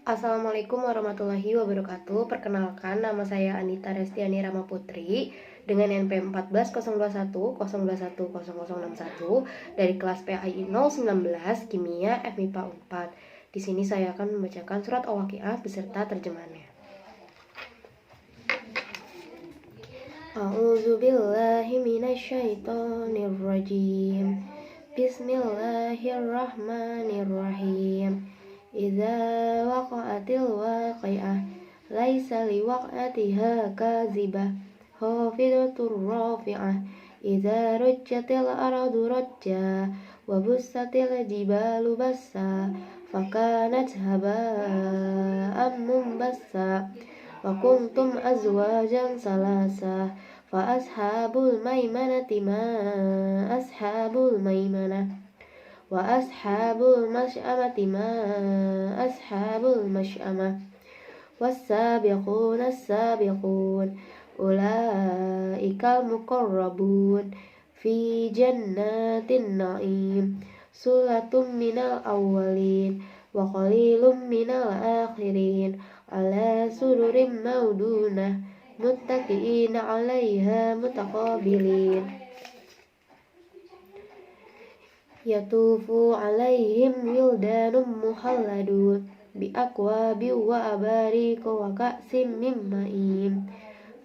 Assalamualaikum warahmatullahi wabarakatuh. Perkenalkan, nama saya Anita Restiani Ramaputri dengan NP 14.021.021.0061 dari kelas PAI 019 Kimia FMIPA 4. Di sini saya akan membacakan surat Al-Waqiah beserta terjemahannya. A'udzu billahi minasyaitonir rajim. Bismillahirrahmanirrahim. Idza waqa'atil waqi'ah laisa liwaq'atiha kazibah khafidatur rafi'ah idza rujjatil ardu rajja wa bussatil jibalu bassa fakanat haba'an munbassa wa kuntum azwajan salasa fa ashabul maimanati ma ashabul maimanah wa ashabul masy'amati ma ashabul masy'amah was-sabiquna as-sabiqun ulaikal muqarrabun fi jannatin na'im sulatum minal awwalin wa qalilum minal akhirin ala sururim maudunah muttaqiina 'alaiha mutaqabilin yatufu 'alaihim wildanum muhalladun bi aqwabin wa abarika wa ka'sim min ma'in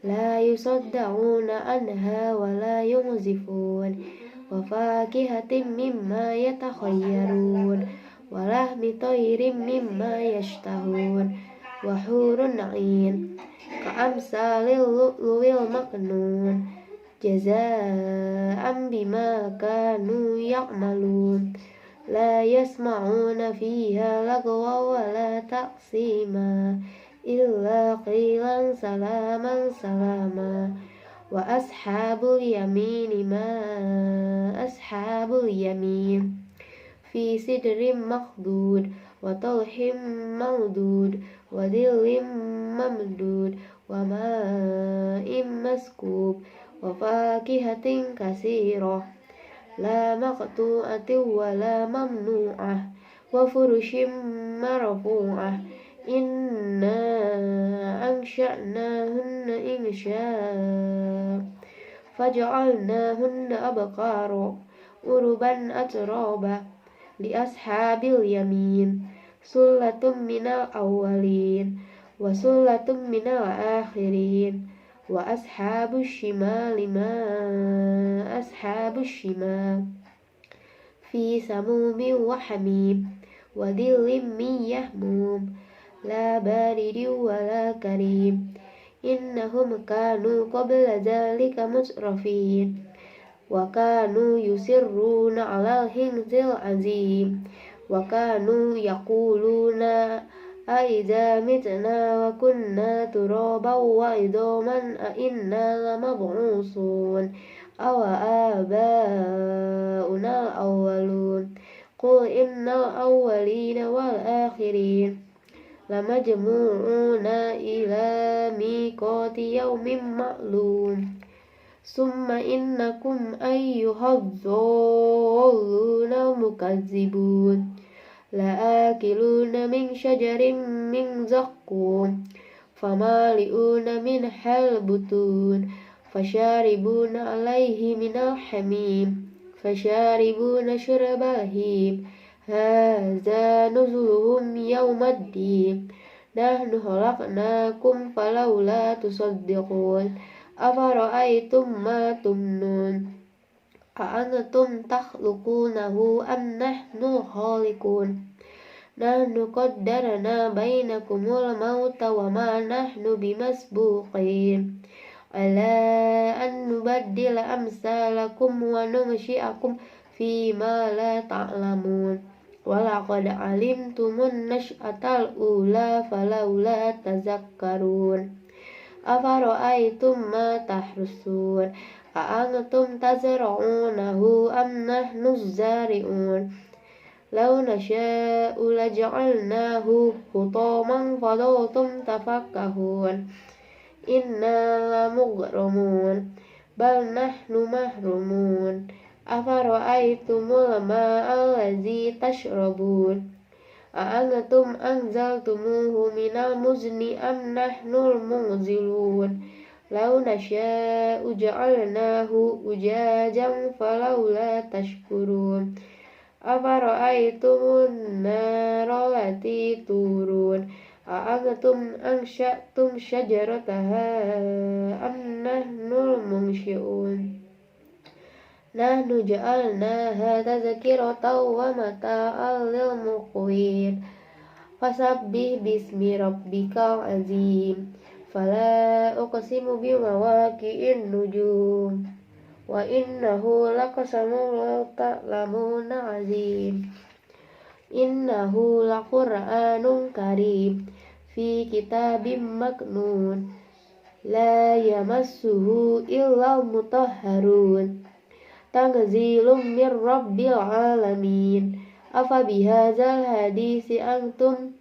la yusaddauna anha wa la yunzifun wa fakihatin mimma yatakhayyarun wa lahmi tayrin mimma yashtahun wa hurun 'ain ka'amsalil lu'lu'il maknun jazaa'an bima kanu ya'malun la yasma'una fiha lagwa wa la ta'sima illa qilan salaman salama wa ashabul yamini ma ashabul yamin fi sidrin makhdud wa talhim mamdud wa dhillin mamdud wa ma'in maskub wa fakihatin katsirah la maqtu'atin wa la mamnu'ah wa furushin marfu'ah inna ansha'nahunna insha'a faj'alnahunna abqara uruban atraba li ashabil yamin sullatum minal awwalin wa sullatum minal akhirin wa ashabus shimali ma ashabus shimal fi samumin wa hamim wa dhillin min yahmum la baridin wa la karim innahum kanu qabla dhalika mutrafin wa kanu yusirruna 'alal hinzil azim wa kanu yaquluna أَإِذَا مِتْنَا وَكُنَّا تُرَابًا وَعِظَامًا أَإِنَّا لَمَبْعُوثُونَ أَوْ آبَاؤُنَا الْأَوَّلُونَ قُلْ إِنَّ الْأَوَّلِينَ وَالْآخِرِينَ لَمَجْمُوعُونَ إِلَى مِيقَاتِ يَوْمٍ مَّعْلُومٍ ثُمَّ إِنَّكُمْ أَيُّهَا الضَّالُّونَ الْمُكَذِّبُونَ لآكلون من شجر من زقوم فمالئون منها البطون فشاربون عليه من الحميم فشاربون شرب الهيم هذا نزلهم يوم الدين نحن خلقناكم فلولا تصدقون أفرأيتم ما تمنون أأنتم تخلقونه أم نحن الخالقون نحن قدرنا بينكم الموت وما نحن بمسبوقين على أن نبدل أمثالكم وننشئكم فيما لا تعلمون ولقد علمتم النشأة الأولى فلولا تذكرون أفرأيتم ما تحرثون أأنتم تزرعونه أم نحن الزارعون لو نشاء لجعلناه حطاما فظلتم تفكهون إنا لمغرمون بل نحن محرومون أفرأيتم الماء الذي تشربون A'antum anzaltumuhu minal muzni am nahnul munzilun. Lau nasya'u ja'alnahu ujajan falawla tashkurun. Afara'aytumun nara lati turun. A'antum ansya'tum syajarataha am nahnul munsyi'un. Nahnu ja'alnaha tazkiratan wa mata'al lil muqwin. Fasabbih bismi rabbikal azim. Fala uqsimu bimawaqi'in nujum. Wa innahu laqasamun law ta'lamuna azim. Innahu laqur'anun karim fi kitabim maknun. La yamassuhu illa mutahharun. Tanzilum mir rabbil alamin. Afa bihadzal hadisi antum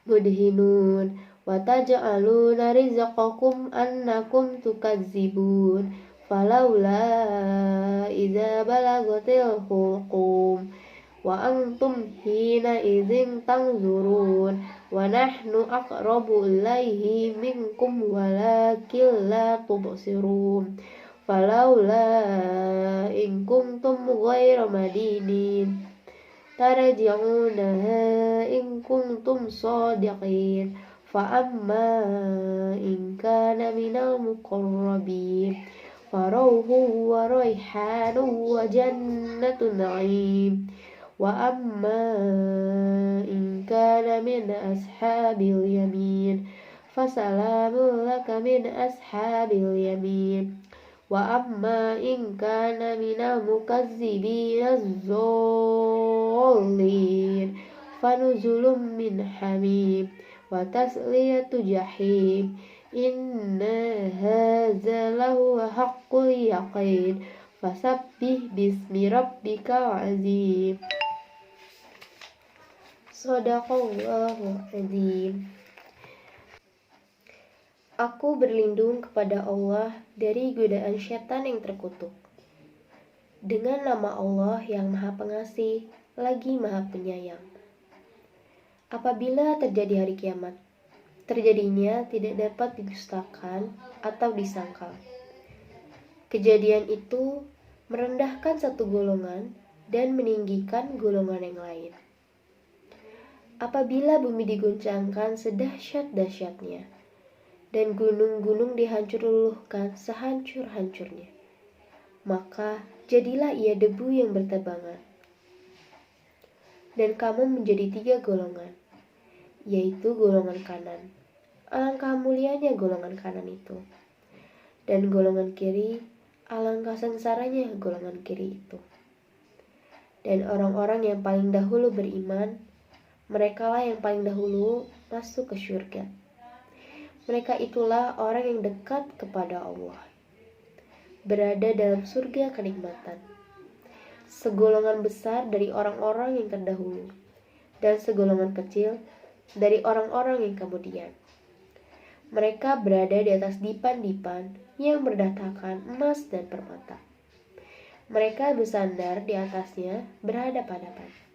mudhinun. Wa taj'aluna rizqakum annakum tukadzibun. Falaula idza balagatil hulqum wa antum hina idzin tanzurun. Wa nahnu aqrabu ilaihi minkum walakin la tubsirun. Falaula in kuntum ghayra madinin tarji'unaha in kuntum shadiqin. Fa amma in kana minal muqarrabin farawhu wa rayhanu wa jannatu na'im. Wa amma in kana min ashabil yamin fasalamun laka min ashabil yamin. Wa amma in kana minal mukazzibina az-zallin fanuzulum min hamim wa tasliyatu jahim. Inna hadza lahu haqqul yaqin. Fasabbih bismi rabbikal azim. Shadaqallahu azim. Aku berlindung kepada Allah dari godaan syaitan yang terkutuk. Dengan nama Allah yang Maha Pengasih, lagi Maha Penyayang. Apabila terjadi hari kiamat, terjadinya tidak dapat didustakan atau disangkal. Kejadian itu merendahkan satu golongan dan meninggikan golongan yang lain. Apabila bumi diguncangkan sedahsyat-dahsyatnya, dan gunung-gunung dihancur luluhkan sehancur-hancurnya, maka jadilah ia debu yang bertebangan. Dan kamu menjadi 3 golongan, yaitu golongan kanan. Alangkah mulianya golongan kanan itu. Dan golongan kiri, alangkah sengsaranya golongan kiri itu. Dan orang-orang yang paling dahulu beriman, merekalah yang paling dahulu masuk ke syurga. Mereka itulah orang yang dekat kepada Allah, berada dalam surga kenikmatan. Segolongan besar dari orang-orang yang terdahulu, dan segolongan kecil dari orang-orang yang kemudian. Mereka berada di atas dipan-dipan yang berdatangkan emas dan permata. Mereka bersandar di atasnya berhadapan-hadapan.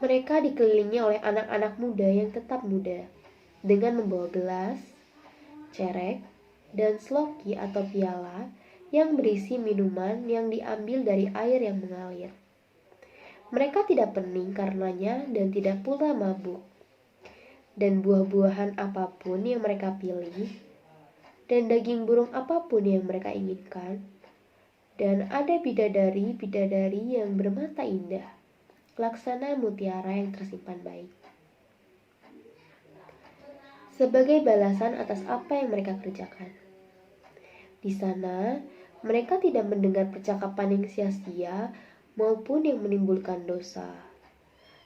Mereka dikelilingi oleh anak-anak muda yang tetap muda, dengan membawa gelas, cerek, dan sloki atau piala yang berisi minuman yang diambil dari air yang mengalir. Mereka tidak pening karenanya dan tidak pula mabuk. Dan buah-buahan apapun yang mereka pilih, dan daging burung apapun yang mereka inginkan, dan ada bidadari-bidadari yang bermata indah, laksana mutiara yang tersimpan baik. Sebagai balasan atas apa yang mereka kerjakan. Di sana, mereka tidak mendengar percakapan yang sia-sia maupun yang menimbulkan dosa.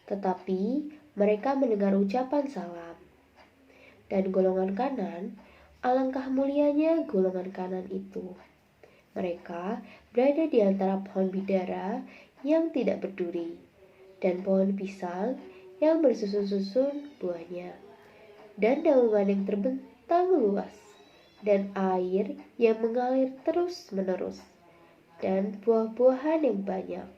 Tetapi, mereka mendengar ucapan salam. Dan golongan kanan, alangkah mulianya golongan kanan itu. Mereka berada di antara pohon bidara yang tidak berduri, dan pohon pisang yang bersusun-susun buahnya, dan daungan yang terbentang luas, dan air yang mengalir terus-menerus, dan buah-buahan yang banyak,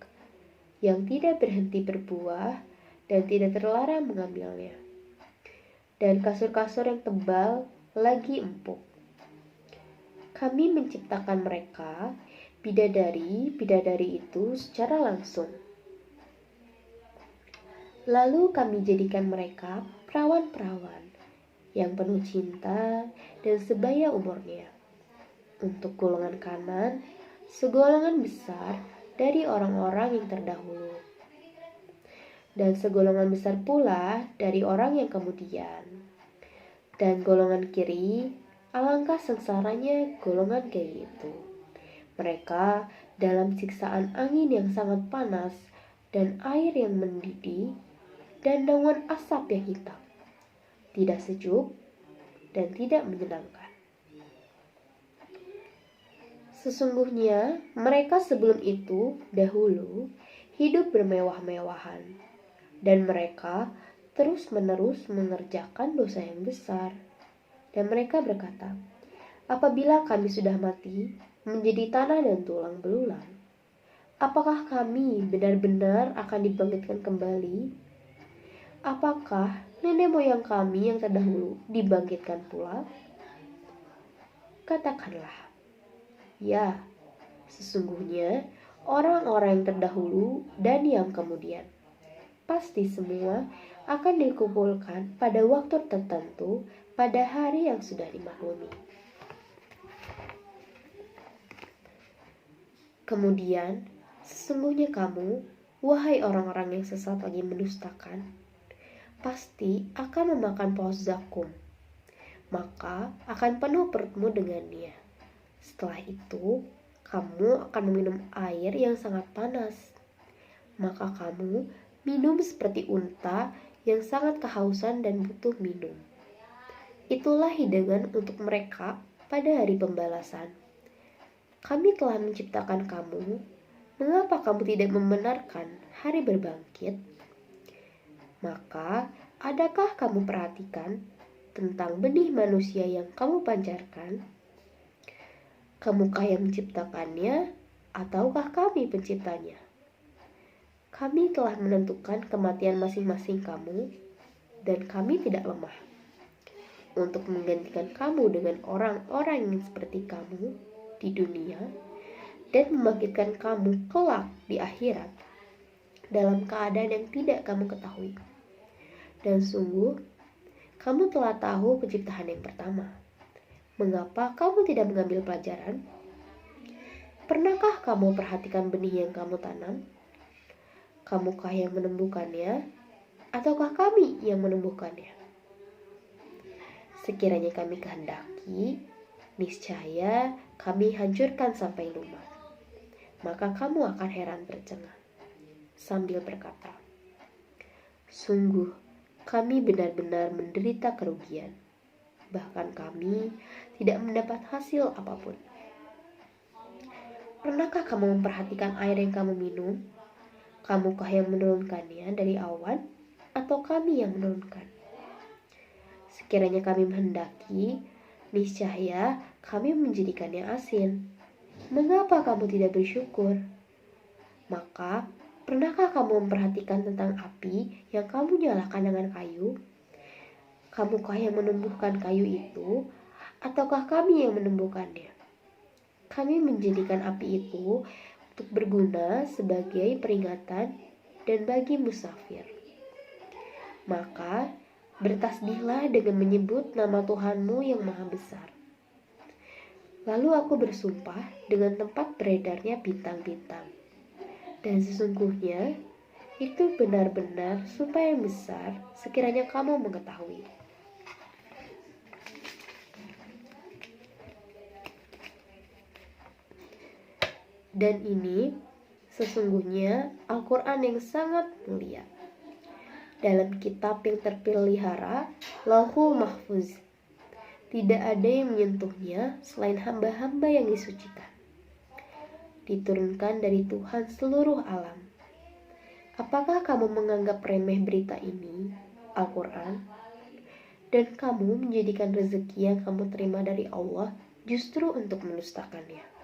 yang tidak berhenti berbuah dan tidak terlarang mengambilnya. Dan kasur-kasur yang tebal lagi empuk. Kami menciptakan mereka, bidadari-bidadari itu secara langsung. Lalu kami jadikan mereka perawan-perawan yang penuh cinta dan sebaya umurnya. Untuk golongan kanan, segolongan besar dari orang-orang yang terdahulu. Dan segolongan besar pula dari orang yang kemudian. Dan golongan kiri, alangkah sengsaranya golongan kiri itu. Mereka dalam siksaan angin yang sangat panas dan air yang mendidih dan daun asap yang hitam. Tidak sejuk dan tidak menyenangkan. Sesungguhnya mereka sebelum itu dahulu hidup bermewah-mewahan. Dan mereka terus-menerus mengerjakan dosa yang besar. Dan mereka berkata, apabila kami sudah mati, menjadi tanah dan tulang belulang, apakah kami benar-benar akan dibangkitkan kembali? Apakah nenek moyang kami yang terdahulu dibangkitkan pula? Katakanlah, ya, sesungguhnya orang-orang yang terdahulu dan yang kemudian pasti semua akan dikumpulkan pada waktu tertentu pada hari yang sudah dimaklumi. Kemudian, sesungguhnya kamu, wahai orang-orang yang sesat lagi mendustakan, pasti akan memakan paus zakum, maka akan penuh perutmu dengannya. Setelah itu, kamu akan meminum air yang sangat panas, maka kamu minum seperti unta yang sangat kehausan dan butuh minum. Itulah hidangan untuk mereka pada hari pembalasan. Kami telah menciptakan kamu, mengapa kamu tidak membenarkan hari berbangkit? Maka, adakah kamu perhatikan tentang benih manusia yang kamu pancarkan? Kamukah yang menciptakannya, ataukah kami penciptanya? Kami telah menentukan kematian masing-masing kamu, dan kami tidak lemah untuk menggantikan kamu dengan orang-orang yang seperti kamu di dunia dan membangkitkan kamu kelak di akhirat dalam keadaan yang tidak kamu ketahui. Dan sungguh, kamu telah tahu penciptaan yang pertama. Mengapa kamu tidak mengambil pelajaran? Pernahkah kamu perhatikan benih yang kamu tanam? Kamukah yang menumbuhkannya, ataukah kami yang menumbuhkannya? Sekiranya kami kehendaki, niscaya kami hancurkan sampai lumat. Maka kamu akan heran tercengang sambil berkata, sungguh kami benar-benar menderita kerugian. Bahkan kami tidak mendapat hasil apapun. Pernahkah kamu memperhatikan air yang kamu minum? Kamukah yang menurunkannya dari awan, atau kami yang menurunkan? Sekiranya kami menghendaki, niscaya kami menjadikannya asin. Mengapa kamu tidak bersyukur? Maka, pernahkah kamu memperhatikan tentang api yang kamu nyalakan dengan kayu? Kamukah yang menumbuhkan kayu itu, ataukah kami yang menumbuhkannya? Kami menjadikan api itu untuk berguna sebagai peringatan dan bagi musafir. Maka, bertasbihlah dengan menyebut nama Tuhanmu yang maha besar. Lalu aku bersumpah dengan tempat beredarnya bintang-bintang. Dan sesungguhnya, itu benar-benar sumpah yang besar sekiranya kamu mengetahui. Dan ini sesungguhnya Al-Quran yang sangat mulia. Dalam kitab yang terpelihara, Lauhul Mahfuz, tidak ada yang menyentuhnya selain hamba-hamba yang disucikan. Diturunkan dari Tuhan seluruh alam. Apakah kamu menganggap remeh berita ini, Al-Quran? Dan kamu menjadikan rezeki yang kamu terima dari Allah justru untuk mendustakannya.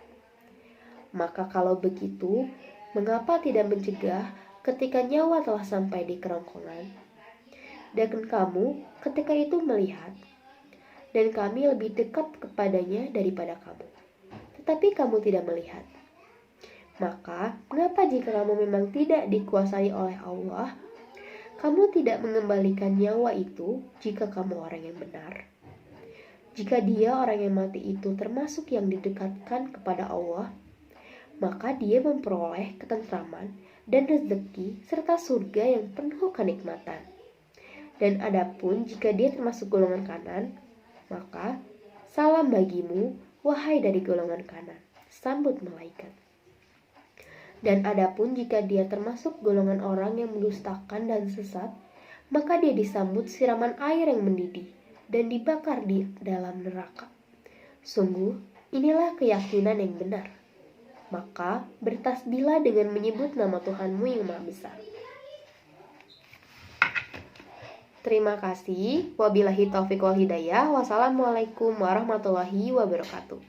Maka kalau begitu, mengapa tidak mencegah ketika nyawa telah sampai di kerongkongan? Dan kamu ketika itu melihat, dan kami lebih dekat kepadanya daripada kamu. Tetapi kamu tidak melihat. Maka, mengapa jika kamu memang tidak dikuasai oleh Allah, kamu tidak mengembalikan nyawa itu jika kamu orang yang benar? Jika dia orang yang mati itu termasuk yang didekatkan kepada Allah, maka dia memperoleh ketentraman dan rezeki serta surga yang penuh kenikmatan. Dan adapun jika dia termasuk golongan kanan, maka salam bagimu, wahai dari golongan kanan, sambut malaikat. Dan adapun jika dia termasuk golongan orang yang mendustakan dan sesat, maka dia disambut siraman air yang mendidih dan dibakar di dalam neraka. Sungguh, inilah keyakinan yang benar. Maka bertasbihlah dengan menyebut nama Tuhanmu yang Maha Besar. Terima kasih. Wabillahi taufiq wal hidayah. Wassalamualaikum warahmatullahi wabarakatuh.